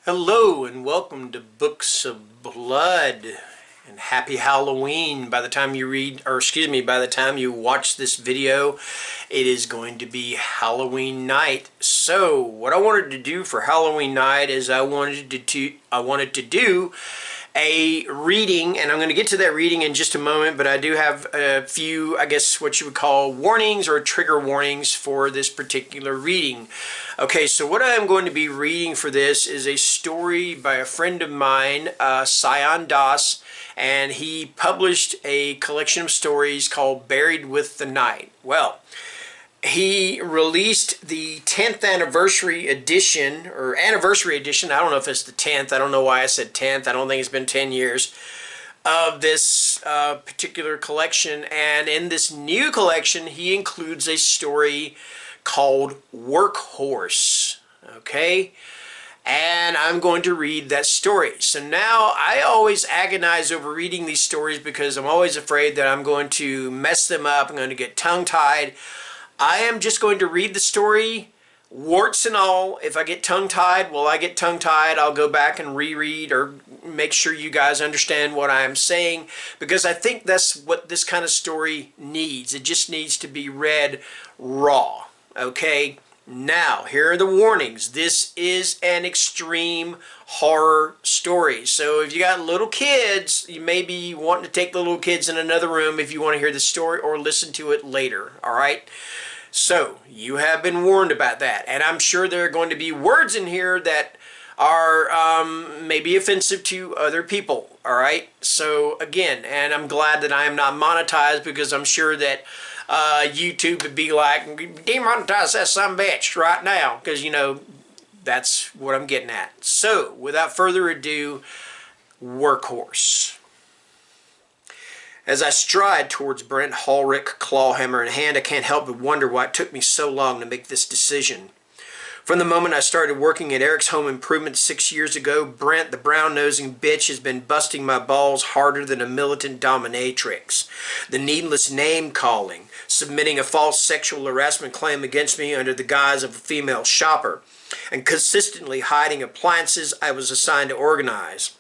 Hello and welcome to Books of Blood, and happy Halloween. By the time you by the time you watch this video, it is going to be Halloween night. So what I wanted to do for Halloween night is I wanted to do a reading, and I'm going to get to that reading in just a moment, but I do have a few, I guess what you would call warnings or trigger warnings for this particular reading. Okay, so what I am going to be reading for this is a story by a friend of mine, Syon, and he published a collection of stories called Buried with the Night. Well, he released the 10th anniversary edition, or anniversary edition, I don't know if it's the 10th, I don't know why I said 10th, I don't think it's been 10 years, of this particular collection. And in this new collection, he includes a story called Workhorse, okay? And I'm going to read that story. So now, I always agonize over reading these stories because I'm always afraid that I'm going to mess them up, I'm going to get tongue-tied. I am just going to read the story, warts and all. If I get tongue-tied, well, I get tongue-tied. I'll go back and reread or make sure you guys understand what I'm saying, because I think that's what this kind of story needs. It just needs to be read raw, okay? Now, here are the warnings. This is an extreme horror story. So if you got little kids, you may be wanting to take the little kids in another room if you want to hear the story or listen to it later, all right? So, you have been warned about that. And I'm sure there are going to be words in here that are maybe offensive to other people, all right? So, again, and I'm glad that I am not monetized, because I'm sure that YouTube would be like, demonetize that sumbitch right now, because, you know, that's what I'm getting at. So, without further ado, Workhorse. As I stride towards Brent Hallrick, clawhammer in hand, I can't help but wonder why it took me so long to make this decision. From the moment I started working at Eric's Home Improvement 6 years ago, Brent, the brown-nosing bitch, has been busting my balls harder than a militant dominatrix. The needless name-calling, submitting a false sexual harassment claim against me under the guise of a female shopper, and consistently hiding appliances I was assigned to organize.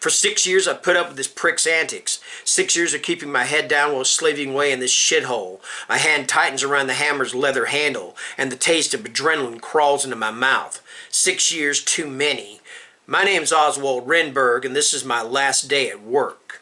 For 6 years, I've put up with this prick's antics. 6 years of keeping my head down while slaving away in this shithole. My hand tightens around the hammer's leather handle, and the taste of adrenaline crawls into my mouth. 6 years too many. My name's Oswald Renberg, and this is my last day at work.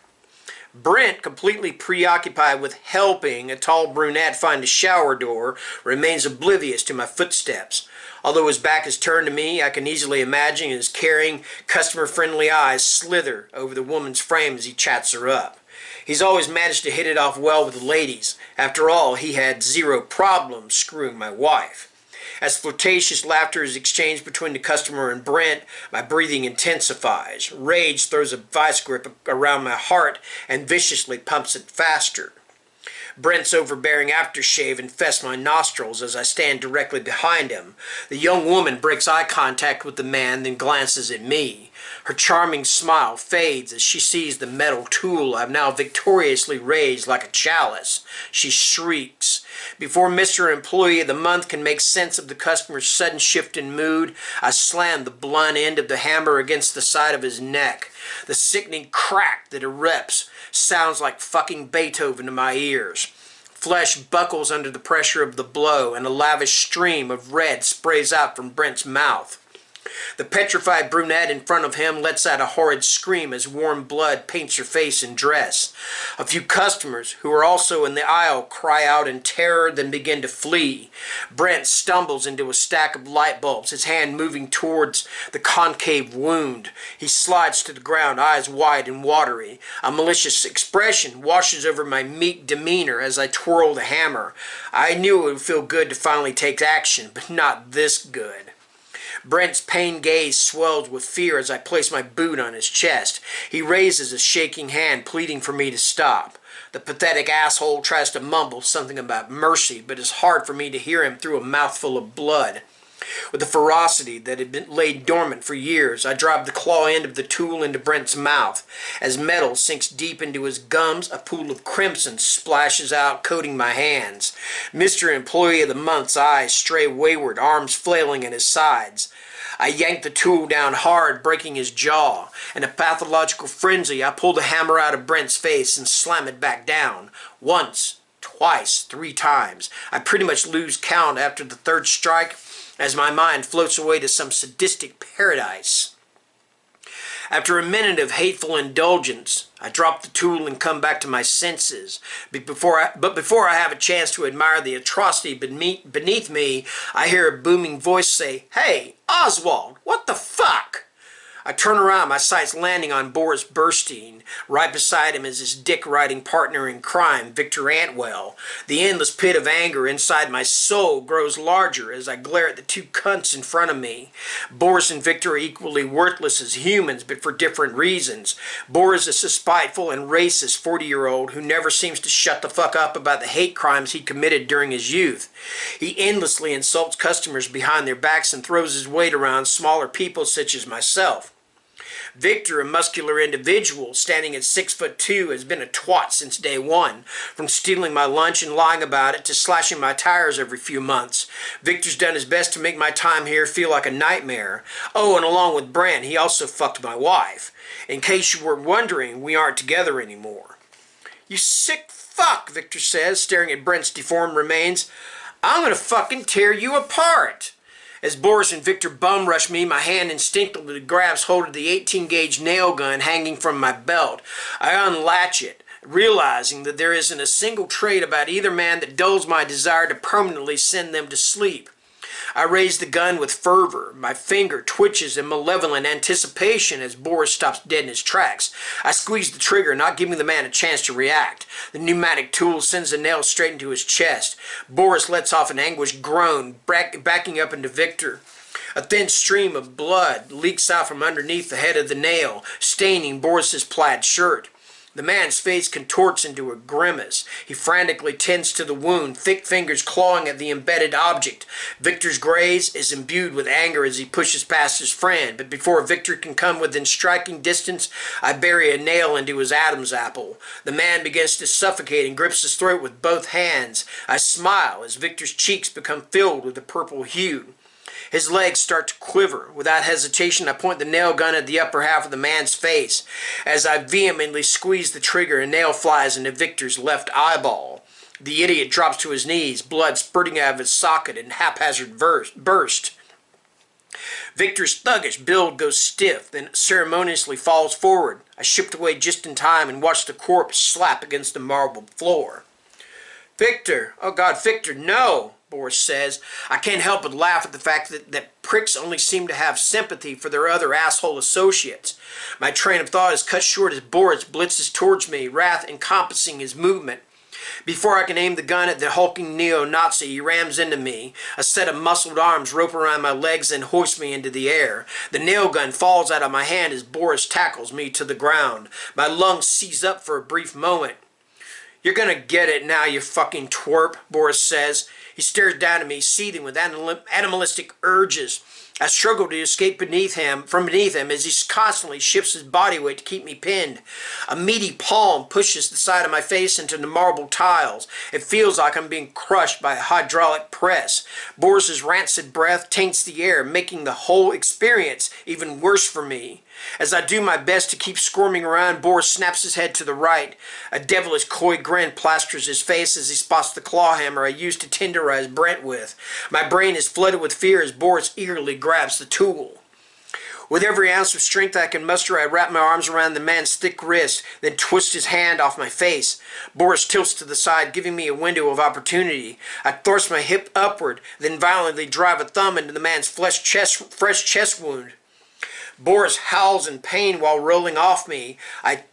Brent, completely preoccupied with helping a tall brunette find a shower door, remains oblivious to my footsteps. Although his back is turned to me, I can easily imagine his caring, customer-friendly eyes slither over the woman's frame as he chats her up. He's always managed to hit it off well with the ladies. After all, he had zero problem screwing my wife. As flirtatious laughter is exchanged between the customer and Brent, my breathing intensifies. Rage throws a vice grip around my heart and viciously pumps it faster. Brent's overbearing aftershave infests my nostrils as I stand directly behind him. The young woman breaks eye contact with the man, then glances at me. Her charming smile fades as she sees the metal tool I've now victoriously raised like a chalice. She shrieks. Before Mr. Employee of the Month can make sense of the customer's sudden shift in mood, I slam the blunt end of the hammer against the side of his neck. The sickening crack that erupts sounds like fucking Beethoven to my ears. Flesh buckles under the pressure of the blow, and a lavish stream of red sprays out from Brent's mouth. The petrified brunette in front of him lets out a horrid scream as warm blood paints her face and dress. A few customers, who are also in the aisle, cry out in terror, then begin to flee. Brent stumbles into a stack of light bulbs, his hand moving towards the concave wound. He slides to the ground, eyes wide and watery. A malicious expression washes over my meek demeanor as I twirl the hammer. I knew it would feel good to finally take action, but not this good. Brent's pained gaze swells with fear as I place my boot on his chest. He raises a shaking hand, pleading for me to stop. The pathetic asshole tries to mumble something about mercy, but it's hard for me to hear him through a mouthful of blood. With a ferocity that had been laid dormant for years, I drive the claw end of the tool into Brent's mouth. As metal sinks deep into his gums, a pool of crimson splashes out, coating my hands. Mr. Employee of the Month's eyes stray wayward, arms flailing at his sides. I yank the tool down hard, breaking his jaw. In a pathological frenzy, I pull the hammer out of Brent's face and slam it back down. Once, twice, 3 times. I pretty much lose count after the 3rd strike, as my mind floats away to some sadistic paradise. After a minute of hateful indulgence, I drop the tool and come back to my senses. But before I have a chance to admire the atrocity beneath me, I hear a booming voice say, "Hey, Oswald, what the fuck?" I turn around, my sights landing on Boris Burstein. Right beside him is his dick-riding partner in crime, Victor Antwell. The endless pit of anger inside my soul grows larger as I glare at the 2 cunts in front of me. Boris and Victor are equally worthless as humans, but for different reasons. Boris is a spiteful and racist 40-year-old who never seems to shut the fuck up about the hate crimes he committed during his youth. He endlessly insults customers behind their backs and throws his weight around smaller people such as myself. Victor, a muscular individual standing at 6'2", has been a twat since day one, from stealing my lunch and lying about it to slashing my tires every few months. Victor's done his best to make my time here feel like a nightmare. Oh, and along with Brent, he also fucked my wife. In case you were wondering, we aren't together anymore. "You sick fuck," Victor says, staring at Brent's deformed remains. "I'm gonna fucking tear you apart." As Boris and Victor bum rush me, my hand instinctively grabs hold of the 18-gauge nail gun hanging from my belt. I unlatch it, realizing that there isn't a single trait about either man that dulls my desire to permanently send them to sleep. I raise the gun with fervor. My finger twitches in malevolent anticipation as Boris stops dead in his tracks. I squeeze the trigger, not giving the man a chance to react. The pneumatic tool sends the nail straight into his chest. Boris lets off an anguished groan, backing up into Victor. A thin stream of blood leaks out from underneath the head of the nail, staining Boris's plaid shirt. The man's face contorts into a grimace. He frantically tends to the wound, thick fingers clawing at the embedded object. Victor's gaze is imbued with anger as he pushes past his friend, but before Victor can come within striking distance, I bury a nail into his Adam's apple. The man begins to suffocate and grips his throat with both hands. I smile as Victor's cheeks become filled with a purple hue. His legs start to quiver. Without hesitation, I point the nail gun at the upper half of the man's face. As I vehemently squeeze the trigger, a nail flies into Victor's left eyeball. The idiot drops to his knees, blood spurting out of his socket in haphazard burst. Victor's thuggish build goes stiff, then ceremoniously falls forward. I shipped away just in time and watched the corpse slap against the marble floor. "Victor! Oh God, Victor, no!" Boris says. I can't help but laugh at the fact that pricks only seem to have sympathy for their other asshole associates. My train of thought is cut short as Boris blitzes towards me, wrath encompassing his movement. Before I can aim the gun at the hulking neo-Nazi, he rams into me. A set of muscled arms rope around my legs and hoist me into the air. The nail gun falls out of my hand as Boris tackles me to the ground. My lungs seize up for a brief moment. "You're gonna get it now, you fucking twerp," Boris says. He stares down at me, seething with animalistic urges. I struggle to escape from beneath him as he constantly shifts his body weight to keep me pinned. A meaty palm pushes the side of my face into the marble tiles. It feels like I'm being crushed by a hydraulic press. Boris's rancid breath taints the air, making the whole experience even worse for me. As I do my best to keep squirming around, Boris snaps his head to the right. A devilish coy grin plasters his face as he spots the claw hammer I used to tenderize Brent with. My brain is flooded with fear as Boris eagerly grabs the tool. With every ounce of strength I can muster, I wrap my arms around the man's thick wrist, then twist his hand off my face. Boris tilts to the side, giving me a window of opportunity. I thrust my hip upward, then violently drive a thumb into the man's fresh chest wound. Boris howls in pain while rolling off me. I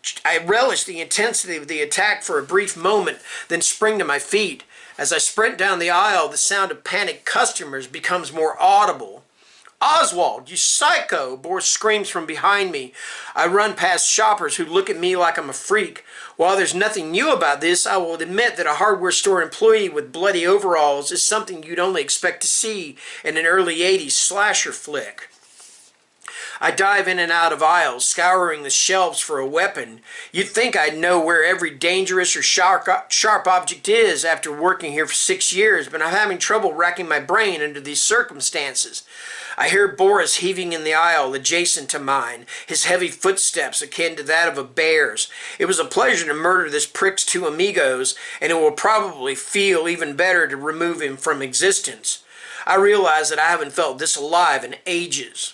relish the intensity of the attack for a brief moment, then spring to my feet. As I sprint down the aisle, the sound of panicked customers becomes more audible. "Oswald, you psycho!" Boris screams from behind me. I run past shoppers who look at me like I'm a freak. While there's nothing new about this, I will admit that a hardware store employee with bloody overalls is something you'd only expect to see in an early 80s slasher flick. I dive in and out of aisles, scouring the shelves for a weapon. You'd think I'd know where every dangerous or sharp object is after working here for 6 years, but I'm having trouble racking my brain under these circumstances. I hear Boris heaving in the aisle adjacent to mine, his heavy footsteps akin to that of a bear's. It was a pleasure to murder this prick's 2 amigos, and it will probably feel even better to remove him from existence. I realize that I haven't felt this alive in ages.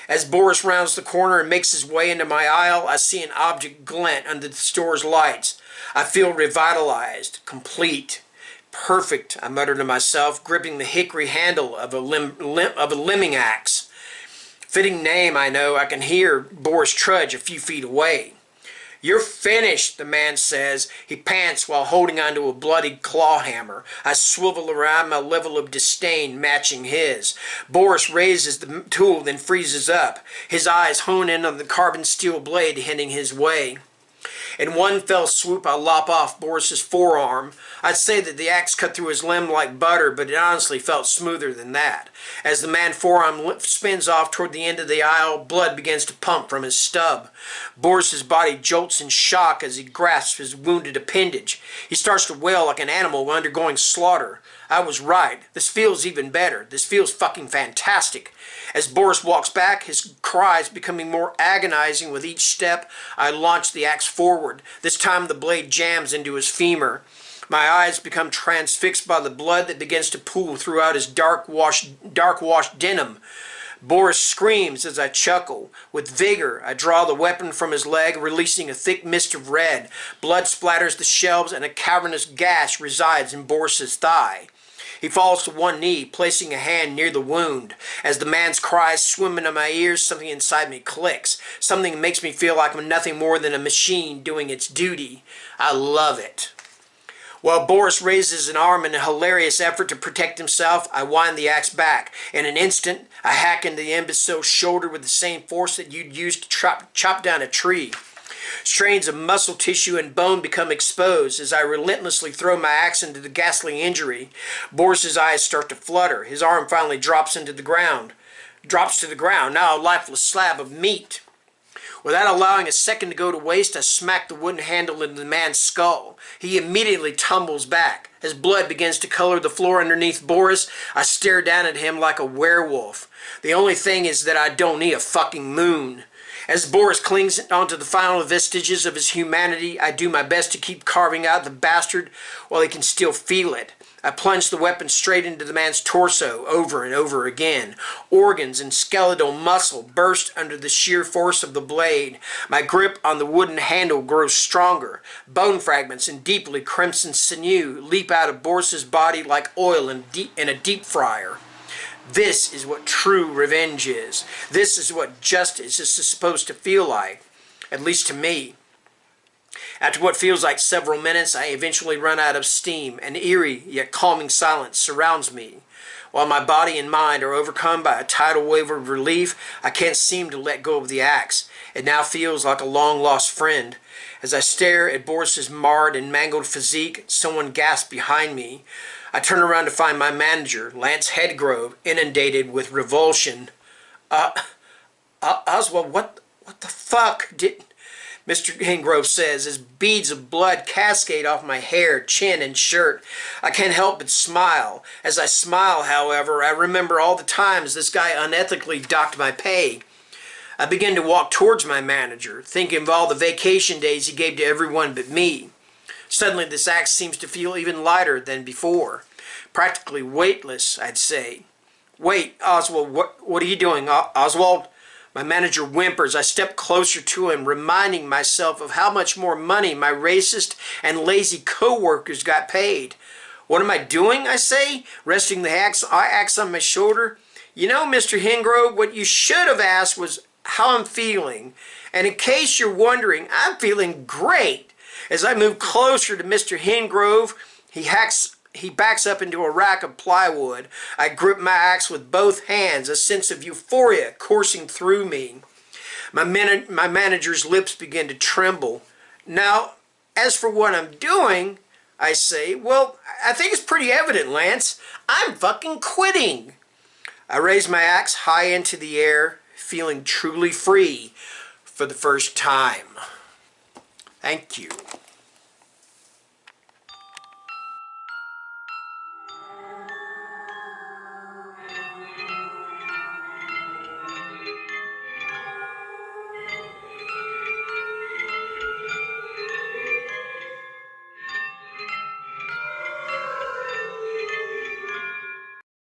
As Boris rounds the corner and makes his way into my aisle, I see an object glint under the store's lights. I feel revitalized, complete, perfect, I mutter to myself, gripping the hickory handle of a limbing axe. Fitting name, I know. I can hear Boris trudge a few feet away. "You're finished," the man says. He pants while holding onto a bloodied claw hammer. I swivel around, my level of disdain matching his. Boris raises the tool, then freezes up. His eyes hone in on the carbon steel blade heading his way. In one fell swoop, I lop off Boris's forearm. I'd say that the axe cut through his limb like butter, but it honestly felt smoother than that. As the man's forearm spins off toward the end of the aisle, blood begins to pump from his stub. Boris's body jolts in shock as he grasps his wounded appendage. He starts to wail like an animal undergoing slaughter. I was right. This feels even better. This feels fucking fantastic. As Boris walks back, his cries becoming more agonizing with each step, I launch the axe forward. This time the blade jams into his femur. My eyes become transfixed by the blood that begins to pool throughout his dark-washed denim. Boris screams as I chuckle. With vigor, I draw the weapon from his leg, releasing a thick mist of red. Blood splatters the shelves and a cavernous gash resides in Boris's thigh. He falls to one knee, placing a hand near the wound. As the man's cries swim into my ears, something inside me clicks. Something makes me feel like I'm nothing more than a machine doing its duty. I love it. While Boris raises an arm in a hilarious effort to protect himself, I wind the axe back. In an instant, I hack into the imbecile's shoulder with the same force that you'd use to chop down a tree. Strains of muscle tissue and bone become exposed as I relentlessly throw my axe into the ghastly injury. Boris's eyes start to flutter. His arm finally drops to the ground, now a lifeless slab of meat. Without allowing a second to go to waste, I smack the wooden handle into the man's skull. He immediately tumbles back. As blood begins to color the floor underneath Boris, I stare down at him like a werewolf. The only thing is that I don't need a fucking moon. As Boris clings onto the final vestiges of his humanity, I do my best to keep carving out the bastard while he can still feel it. I plunge the weapon straight into the man's torso over and over again. Organs and skeletal muscle burst under the sheer force of the blade. My grip on the wooden handle grows stronger. Bone fragments and deeply crimson sinew leap out of Boris's body like oil in a deep fryer. This is what true revenge is. This is what justice is supposed to feel like, at least to me. After what feels like several minutes, I eventually run out of steam. An eerie yet calming silence surrounds me. While my body and mind are overcome by a tidal wave of relief, I can't seem to let go of the axe. It now feels like a long-lost friend. As I stare at Boris's marred and mangled physique, someone gasps behind me. I turn around to find my manager, Lance Headgrove, inundated with revulsion. Oswald, what the fuck did... Mr. Headgrove says, as beads of blood cascade off my hair, chin, and shirt. I can't help but smile. As I smile, however, I remember all the times this guy unethically docked my pay. I begin to walk towards my manager, thinking of all the vacation days he gave to everyone but me. Suddenly, this axe seems to feel even lighter than before. Practically weightless, I'd say. "Wait, Oswald, what are you doing, Oswald?" My manager whimpers. I step closer to him, reminding myself of how much more money my racist and lazy co-workers got paid. "What am I doing?" I say, resting the axe on my shoulder. "You know, Mr. Headgrove, what you should have asked was how I'm feeling. And in case you're wondering, I'm feeling great." As I move closer to Mr. Headgrove, he hacks He backs up into a rack of plywood. I grip my axe with both hands, a sense of euphoria coursing through me. My manager's lips begin to tremble. Now, as for what I'm doing, I say, well, I think it's pretty evident, Lance. I'm fucking quitting. I raise my axe high into the air, feeling truly free for the first time. Thank you.